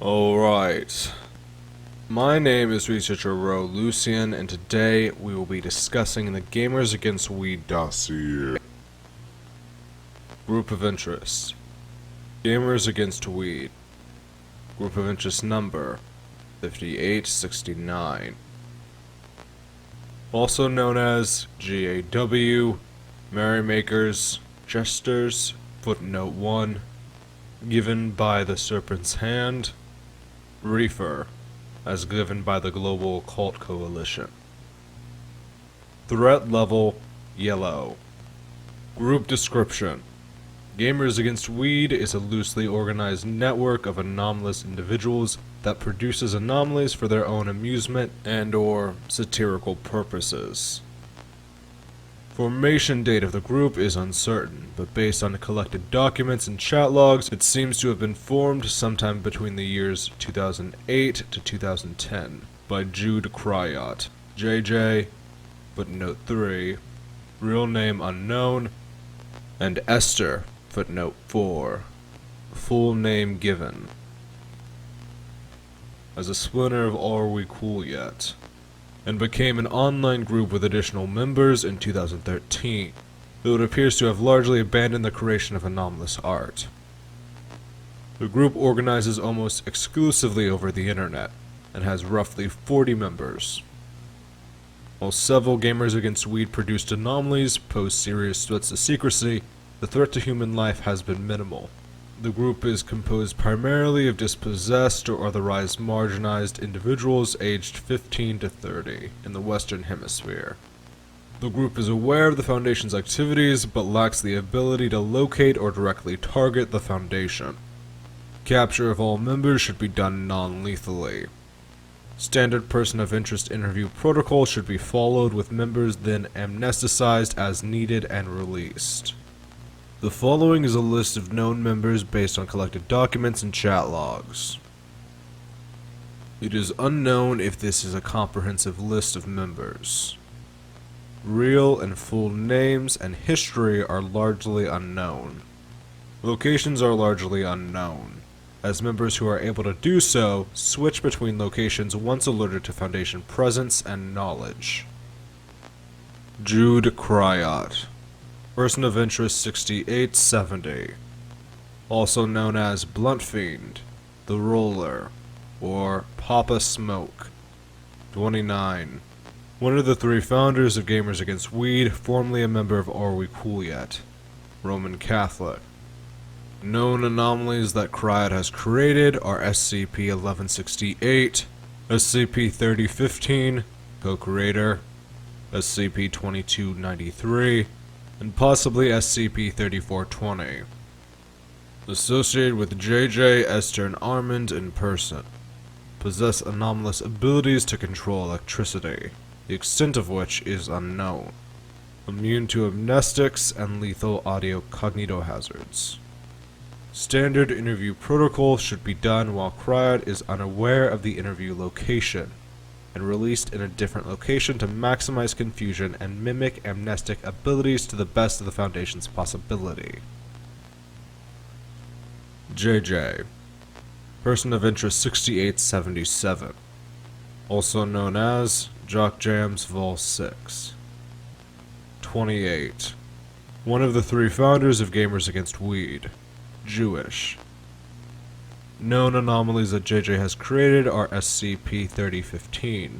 Alright. My name is researcher Rowe Lucian, and today we will be discussing the Gamers Against Weed Dossier. Group of Interest. Gamers Against Weed. Group of Interest Number 5869. Also known as GAW, Merrymakers, Jesters, Footnote 1, Given by the Serpent's Hand, Reefer, as given by the Global Occult Coalition. Threat level, Yellow. Group description. Gamers Against Weed is a loosely organized network of anomalous individuals that produces anomalies for their own amusement and/or satirical purposes. Formation date of the group is uncertain, but based on collected documents and chat logs, it seems to have been formed sometime between the years 2008 to 2010 by Jude Cryot, JJ, footnote 3, real name unknown, and Esther, footnote 4, full name given. As a splinter of Are We Cool Yet? And became an online group with additional members in 2013, though it appears to have largely abandoned the creation of anomalous art. The group organizes almost exclusively over the internet, and has roughly 40 members. While several Gamers Against Weed produced anomalies pose serious threats to secrecy, the threat to human life has been minimal. The group is composed primarily of dispossessed or otherwise marginalized individuals aged 15 to 30 in the Western Hemisphere. The group is aware of the Foundation's activities, but lacks the ability to locate or directly target the Foundation. Capture of all members should be done non-lethally. Standard Person of Interest interview protocol should be followed, with members then amnesticized as needed and released. The following is a list of known members based on collected documents and chat logs. It is unknown if this is a comprehensive list of members. Real and full names and history are largely unknown. Locations are largely unknown, as members who are able to do so switch between locations once alerted to Foundation presence and knowledge. Jude Cryot, Person of Interest 6870, also known as Blunt Fiend, The Roller, or Papa Smoke, 29. One of the three founders of Gamers Against Weed, formerly a member of Are We Cool Yet? Roman Catholic. Known anomalies that Cryot has created are SCP-1168, SCP-3015, co-creator, SCP-2293, and possibly SCP-3420. Associated with JJ, Esther, and Armand in person. Possess anomalous abilities to control electricity, the extent of which is unknown. Immune to amnestics and lethal audio cognitohazards. Standard interview protocol should be done while Cryot is unaware of the interview location, and released in a different location to maximize confusion and mimic amnestic abilities to the best of the Foundation's possibility. JJ, Person of Interest 6877, also known as Jock Jams Vol 6. 28. One of the three founders of Gamers Against Weed, Jewish. Known anomalies that JJ has created are SCP-3015,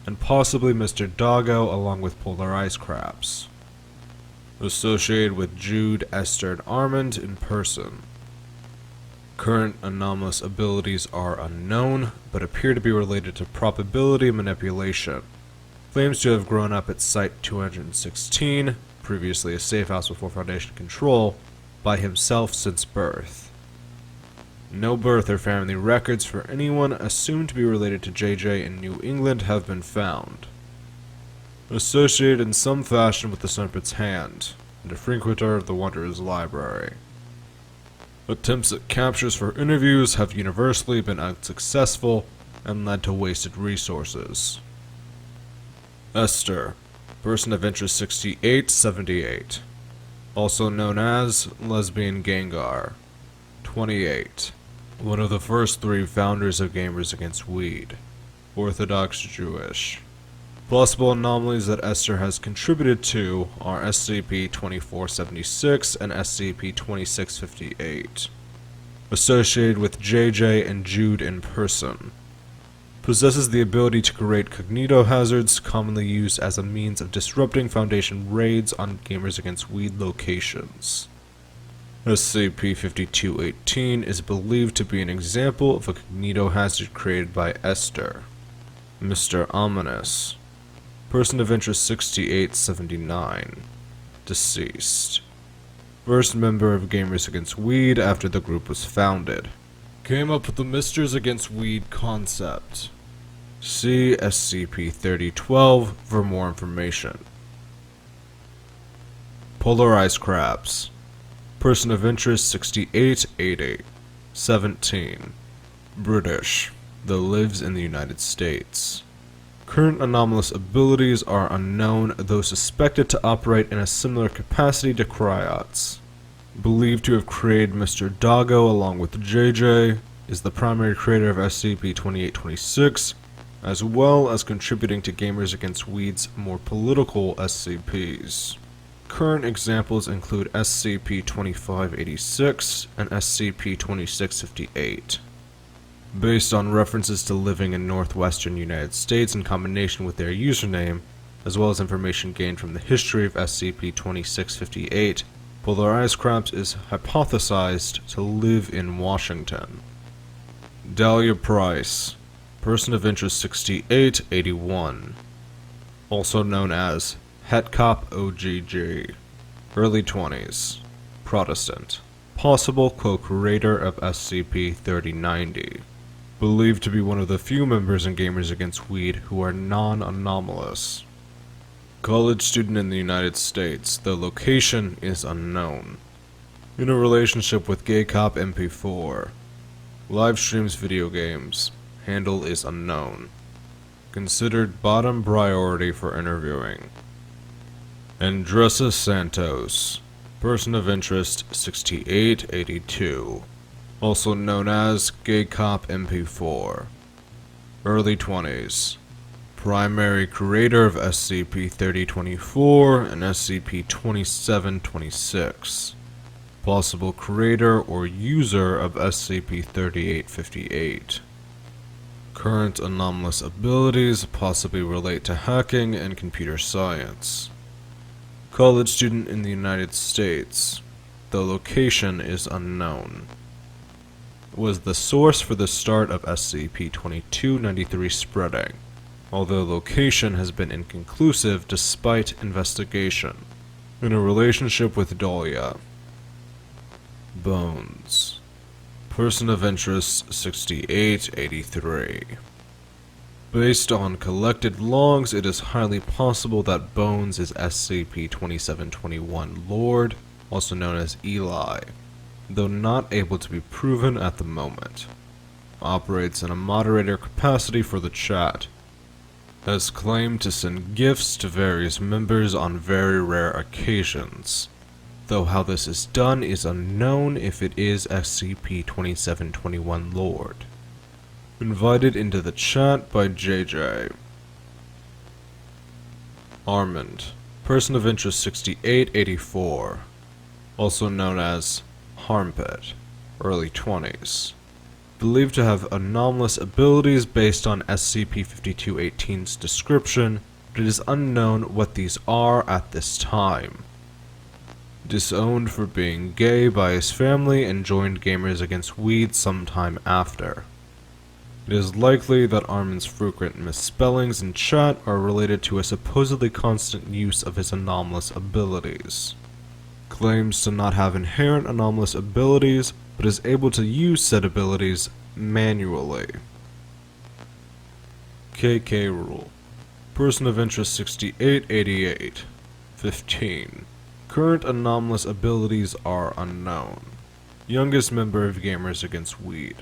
and possibly Mr. Doggo along with polar ice crabs. Associated with Jude, Esther, and Armand in person. Current anomalous abilities are unknown, but appear to be related to probability manipulation. Claims to have grown up at Site-216, previously a safe house before Foundation control, by himself since birth. No birth or family records for anyone assumed to be related to JJ in New England have been found. Associated in some fashion with the Serpent's Hand, and a frequenter of the Wanderer's Library. Attempts at captures for interviews have universally been unsuccessful and led to wasted resources. Esther, Person of Interest 6878, also known as Lesbian Gengar, 28. One of the first 3 founders of Gamers Against Weed. Orthodox Jewish. Possible anomalies that Esther has contributed to are SCP-2476 and SCP-2658. Associated with JJ and Jude in person. Possesses the ability to create cognito hazards, commonly used as a means of disrupting Foundation raids on Gamers Against Weed locations. SCP-5218 is believed to be an example of a cognito hazard created by Esther. Mr. Ominous. Person of Interest 6879. Deceased. First member of Gamers Against Weed after the group was founded. Came up with the Misters Against Weed concept. See SCP-3012 for more information. Polarized Crabs. Person of Interest 6880. 17. British, though lives in the United States. Current anomalous abilities are unknown, though suspected to operate in a similar capacity to cryots. Believed to have created Mr. Doggo along with JJ, is the primary creator of SCP-2826, as well as contributing to Gamers Against Weed's more political SCPs. Current examples include SCP-2586 and SCP-2658. Based on references to living in northwestern United States in combination with their username, as well as information gained from the history of SCP-2658, Polarized Crabs is hypothesized to live in Washington. Dahlia Price, Person of Interest 6881, also known as Hetcop OGG, early 20s, Protestant, possible co-creator of SCP-3090. Believed to be one of the few members in Gamers Against Weed who are non-anomalous. College student in the United States, the location is unknown. In a relationship with Gay Cop MP4. Live streams video games. Handle is unknown. Considered bottom priority for interviewing. Andressa Santos, Person of Interest 6882. Also known as Gay Cop MP4. Early 20s. Primary creator of SCP-3024 and SCP-2726. Possible creator or user of SCP-3858. Current anomalous abilities possibly relate to hacking and computer science. College student in the United States. The location is unknown. Was the source for the start of SCP-2293 spreading, although location has been inconclusive despite investigation. In a relationship with Dahlia. Bones. Person of Interest 6883. Based on collected logs, it is highly possible that Bones is SCP-2721 Lord, also known as Eli, though not able to be proven at the moment. Operates in a moderator capacity for the chat. Has claimed to send gifts to various members on very rare occasions, though how this is done is unknown if it is SCP-2721 Lord. Invited into the chat by JJ. Armand, Person of Interest 6884, also known as Harmpit, early 20s. Believed to have anomalous abilities based on SCP-5218's description, but it is unknown what these are at this time. Disowned for being gay by his family and joined Gamers Against Weed sometime after. It is likely that Armin's frequent misspellings in chat are related to a supposedly constant use of his anomalous abilities. Claims to not have inherent anomalous abilities, but is able to use said abilities manually. KK Rule. Person of Interest 6888. 15. Current anomalous abilities are unknown. Youngest member of Gamers Against Weed.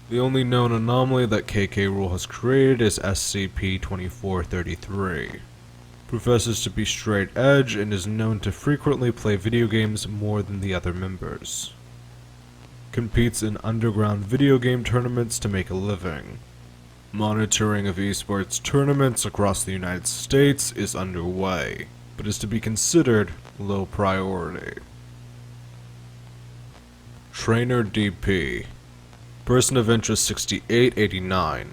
The only known anomaly that KK Rule has created is SCP-2433. Professes to be straight edge and is known to frequently play video games more than the other members. Competes in underground video game tournaments to make a living. Monitoring of esports tournaments across the United States is underway, but is to be considered low priority. Trainer DP. Person of interest 6889.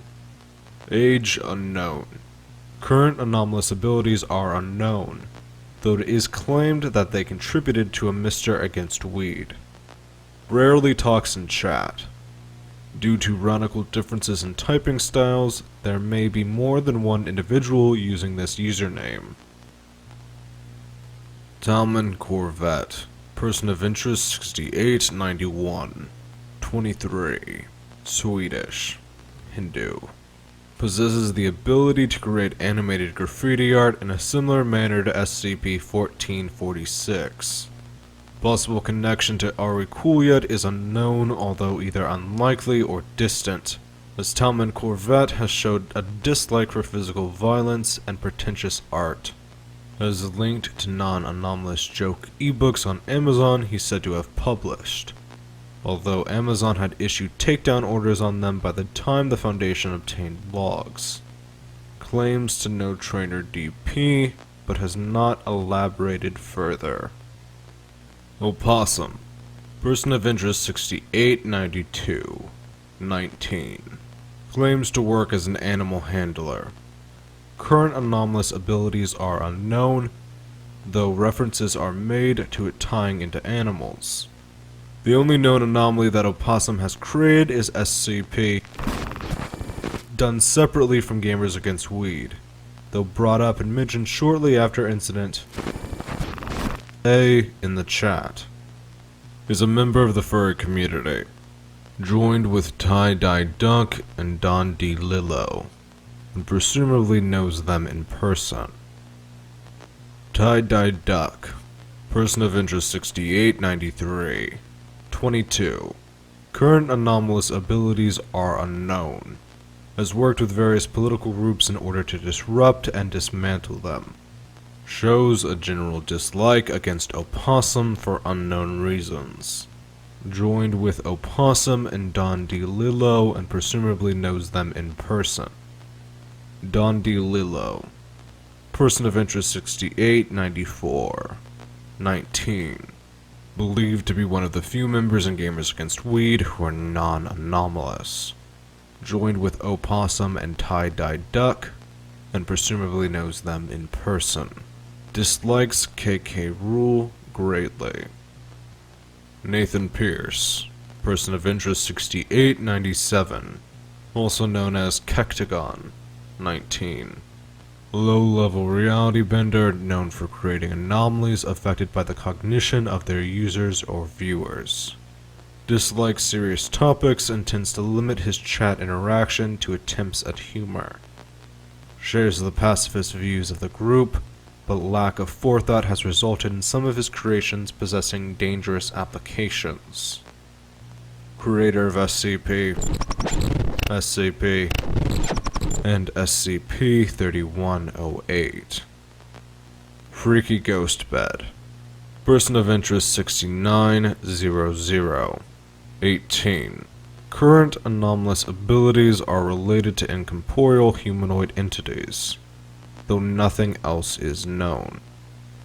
Age unknown. Current anomalous abilities are unknown, though it is claimed that they contributed to a mister against weed. Rarely talks in chat. Due to radical differences in typing styles, there may be more than one individual using this username. Talman Corvette. Person of interest 6891. 23. Swedish. Hindu. Possesses the ability to create animated graffiti art in a similar manner to SCP-1446. Possible connection to Arikulyat is unknown, although either unlikely or distant, as Talman Corvette has showed a dislike for physical violence and pretentious art. As linked to non-anomalous joke ebooks on Amazon he's said to have published, although Amazon had issued takedown orders on them by the time the Foundation obtained logs. Claims to know Trainer DP, but has not elaborated further. Opossum. Person of interest 6892. 19. Claims to work as an animal handler. Current anomalous abilities are unknown, though references are made to it tying into animals. The only known anomaly that Opossum has created is SCP, done separately from Gamers Against Weed, though brought up and mentioned shortly after incident. A in the chat is a member of the furry community, joined with Tie-Dye Duck and Don D. Lillo, and presumably knows them in person. Tie-Dye Duck. Person of interest 6893. 22. Current anomalous abilities are unknown. Has worked with various political groups in order to disrupt and dismantle them. Shows a general dislike against Opossum for unknown reasons. Joined with Opossum and Don D. Lillo and presumably knows them in person. Don D. Lillo. Person of interest 6894. 19. Believed to be one of the few members in Gamers Against Weed who are non-anomalous. Joined with Opossum and Tie-Dye Duck, and presumably knows them in person. Dislikes KK Rule greatly. Nathan Pierce. Person of interest 6897. Also known as Kektagon. 19. Low-level reality bender known for creating anomalies affected by the cognition of their users or viewers. Dislikes serious topics and tends to limit his chat interaction to attempts at humor. Shares the pacifist views of the group, but lack of forethought has resulted in some of his creations possessing dangerous applications. Creator of SCP, and SCP-3108. Freaky Ghost Bed. Person of interest 6900. 18. Current anomalous abilities are related to incorporeal humanoid entities, though nothing else is known.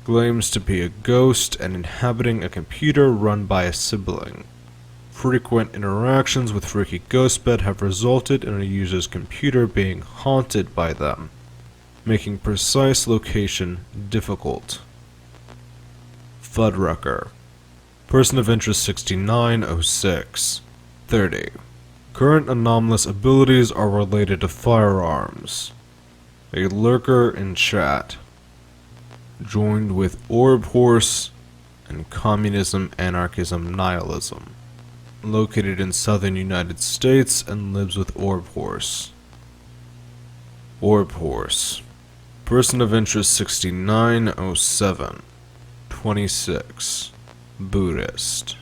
Claims to be a ghost and inhabiting a computer run by a sibling. Frequent interactions with Freaky Ghostbed have resulted in a user's computer being haunted by them, making precise location difficult. Fuddrucker. Person of interest 6906. 30. Current anomalous abilities are related to firearms. A lurker in chat. Joined with Orb Horse and Communism, Anarchism, Nihilism. Located in southern United States and lives with Orb Horse. Orb Horse. Person of interest 6907. 26. Buddhist.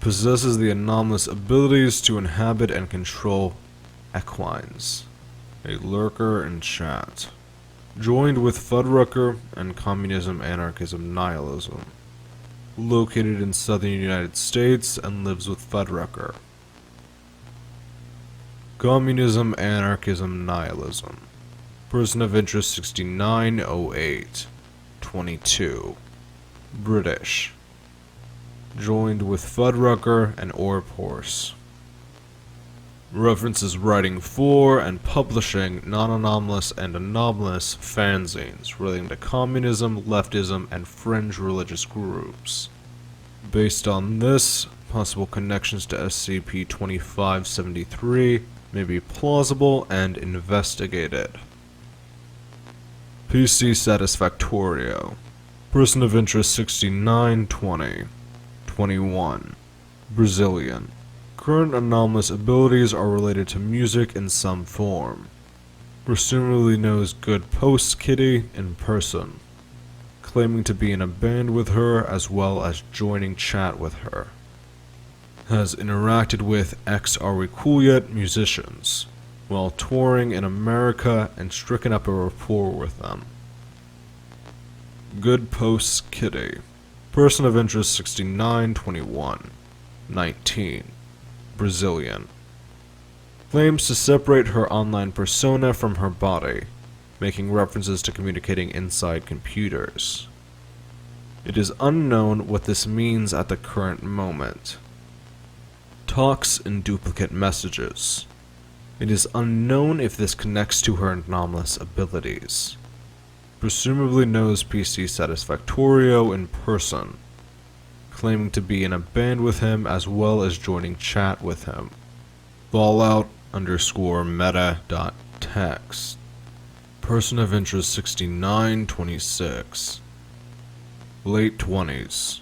Possesses the anomalous abilities to inhabit and control equines. A lurker in chat. Joined with Fuddrucker and Communism, Anarchism, Nihilism. located in southern United States and lives with Fuddrucker. Communism, Anarchism, Nihilism. Person of interest 6908. 22. British. Joined with Fuddrucker and Orb Horse. References writing for and publishing non-anomalous and anomalous fanzines relating to communism, leftism, and fringe religious groups. Based on this, possible connections to SCP-2573 may be plausible and investigated. PC Satisfactorio. Person of interest 6920. 21. Brazilian. Current anomalous abilities are related to music in some form. Presumably knows Good Post Kitty in person, claiming to be in a band with her as well as joining chat with her. Has interacted with Are We Cool Yet musicians while touring in America and stricken up a rapport with them. Good Post Kitty. Person of interest 6921. 19. Brazilian. Claims to separate her online persona from her body, making references to communicating inside computers. It is unknown what this means at the current moment. Talks in duplicate messages. It is unknown if this connects to her anomalous abilities. Presumably knows PC Satisfactorio in person, claiming to be in a band with him as well as joining chat with him. Fallout_meta.text. Person of interest 6926. Late 20s.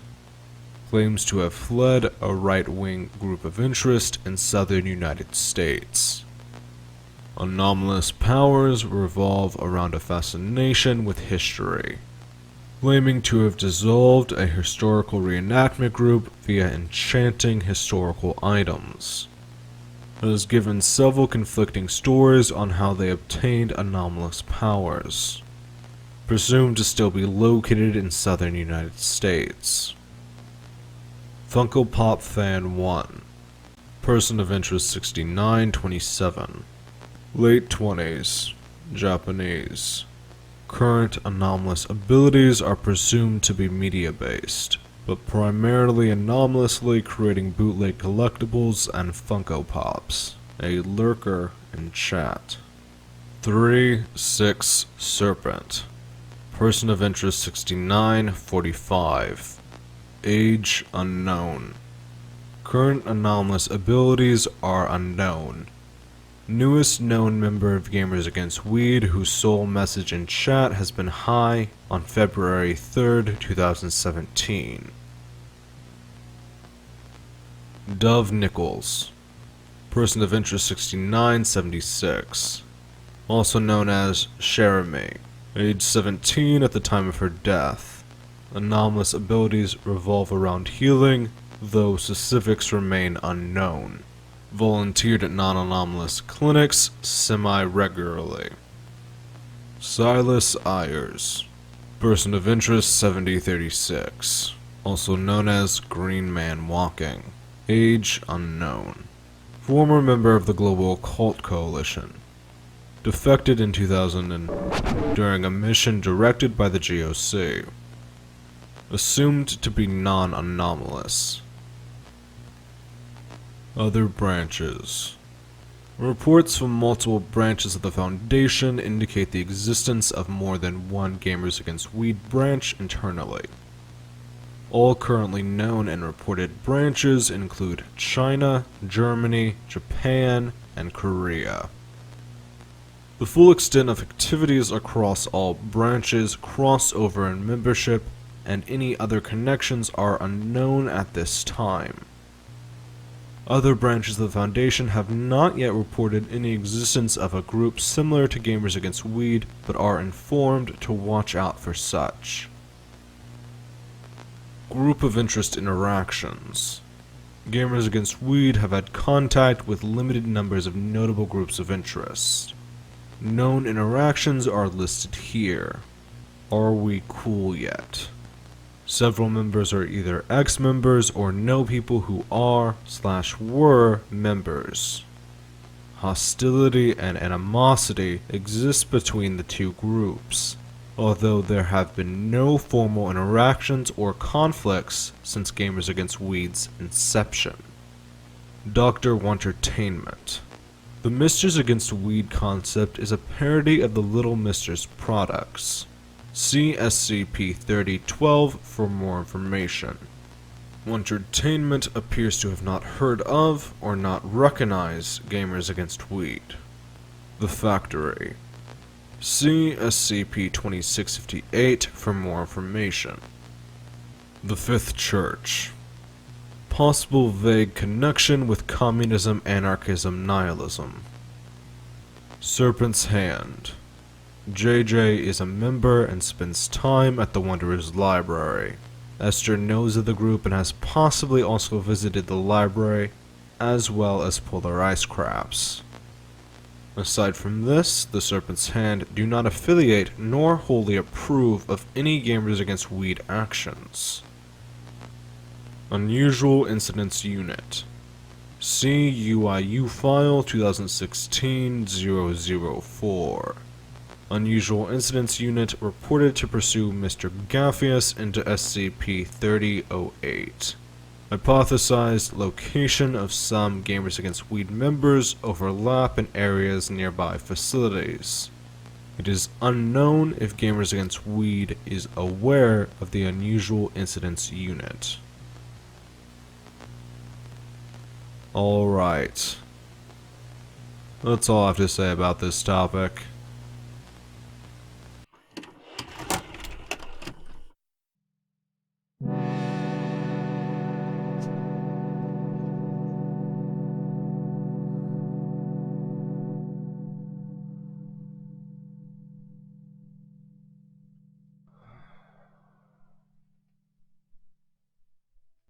Claims to have fled a right-wing group of interest in southern United States. Anomalous powers revolve around a fascination with history, claiming to have dissolved a historical reenactment group via enchanting historical items. Has given several conflicting stories on how they obtained anomalous powers. Presumed to still be located in southern United States. Funko Pop Fan 1. Person of interest 6927. Late 20s. Japanese. Current anomalous abilities are presumed to be media-based, but primarily anomalously creating bootleg collectibles and Funko Pops. A lurker in chat. 3-6 Serpent. Person of interest 6945. Age unknown. Current anomalous abilities are unknown. Newest known member of Gamers Against Weed whose sole message in chat has been hi on February 3rd, 2017. Dove Nichols. Person of interest 6976. Also known as Sheremy. Age 17 at the time of her death. Anomalous abilities revolve around healing, though specifics remain unknown. Volunteered at non-anomalous clinics semi-regularly. Silas Ayers. Person of interest 7036. Also known as Green Man Walking. Age unknown. Former member of the Global Occult Coalition. Defected in 2000 during a mission directed by the GOC. Assumed to be non-anomalous. Other branches. Reports from multiple branches of the Foundation indicate the existence of more than one Gamers Against Weed branch internally. All currently known and reported branches include China, Germany, Japan, and Korea. The full extent of activities across all branches, crossover in membership, and any other connections are unknown at this time. Other branches of the Foundation have not yet reported any existence of a group similar to Gamers Against Weed, but are informed to watch out for such. Group of interest interactions. Gamers Against Weed have had contact with limited numbers of notable groups of interest. Known interactions are listed here. Are we cool yet? Several members are either ex-members or know people who are/were members. Hostility and animosity exist between the two groups, although there have been no formal interactions or conflicts since Gamers Against Weed's inception. Dr. Wontertainment. The Misters Against Weed concept is a parody of the Little Misters products. See SCP-3012 for more information. Wontertainment appears to have not heard of or not recognized Gamers Against Weed. The Factory. See SCP-2658 for more information. The Fifth Church. Possible vague connection with communism, anarchism, nihilism. Serpent's Hand. JJ is a member and spends time at the Wanderer's Library. Esther knows of the group and has possibly also visited the library, as well as Polar Ice Crafts. Aside from this, the Serpent's Hand do not affiliate nor wholly approve of any Gamers Against Weed actions. Unusual Incidents Unit. See UIU File 2016-004. Unusual Incidents Unit reported to pursue Mr. Gaffius into SCP-3008. Hypothesized location of some Gamers Against Weed members overlap in areas nearby facilities. It is unknown if Gamers Against Weed is aware of the Unusual Incidents Unit. Alright. That's all I have to say about this topic.